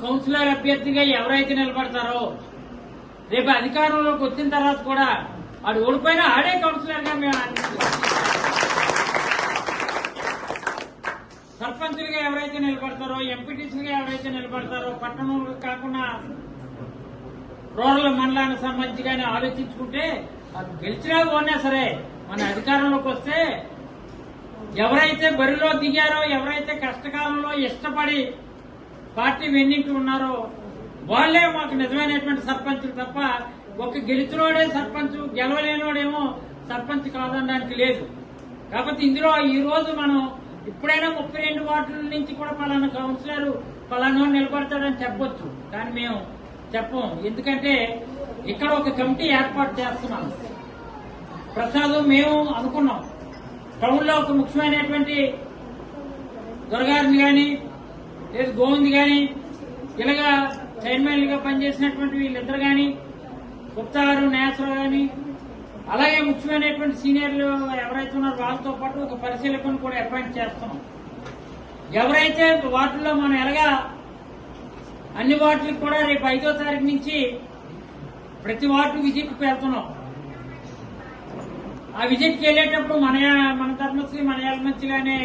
Councillor అభ్యర్థిగా ఎవరైతే నిలబడతారో రేపు అధికారంలోకి వచ్చిన తర్వాత కూడా వాడు ఓడిపోయినా ఆడే కౌన్సిలర్ గా మేము సర్పంచులుగా ఎవరైతే నిలబడతారో ఎంపీటీసీలుగా ఎవరైతే నిలబడతారో పట్టణంలో కాకుండా రూరల్ మండలానికి సంబంధించి కానీ ఆలోచించుకుంటే గెలిచినా పోయినా సరే మన అధికారంలోకి వస్తే ఎవరైతే బరిలో దిగారో ఎవరైతే కష్టకాలంలో ఇష్టపడి పార్టీ వెన్నింటి ఉన్నారో వాళ్లే మాకు నిజమైనటువంటి సర్పంచులు తప్ప ఒక గెలిచినోడే సర్పంచ్ గెలవలేనోడేమో సర్పంచ్ కాదనడానికి లేదు. కాబట్టి ఇందులో ఈ రోజు మనం ఇప్పుడైనా 32 వార్డుల నుంచి కూడా పలానా కౌన్సిలర్ పలానా నిలబడతాడని చెప్పొచ్చు, కానీ మేము చెప్పం. ఎందుకంటే ఇక్కడ ఒక కమిటీ ఏర్పాటు చేస్తున్నాం. ప్రసాద్ మేము అనుకున్నాం టౌన్ లో ఒక ముఖ్యమైనటువంటి దొరగారిని గాని లేదు గోవింద్ గాని ఇలాగా చైర్మన్లుగా పనిచేసినటువంటి వీళ్ళిద్దరు గాని గుప్తా గారు నేసరావు గాని అలాగే ముఖ్యమైనటువంటి సీనియర్లు ఎవరైతే ఉన్నారో వాళ్ళతో పాటు ఒక పరిశీలకులను కూడా అపాయింట్ చేస్తున్నాం. ఎవరైతే వార్డుల్లో మనం ఎలాగా అన్ని వార్డులకు కూడా రేపు 5వ తారీఖు నుంచి ప్రతి వార్డు విజిట్కి వెళ్తున్నాం. ఆ విజిట్కి వెళ్లేటప్పుడు మన ధర్మశ్రీ మన యలమంచిలి అనే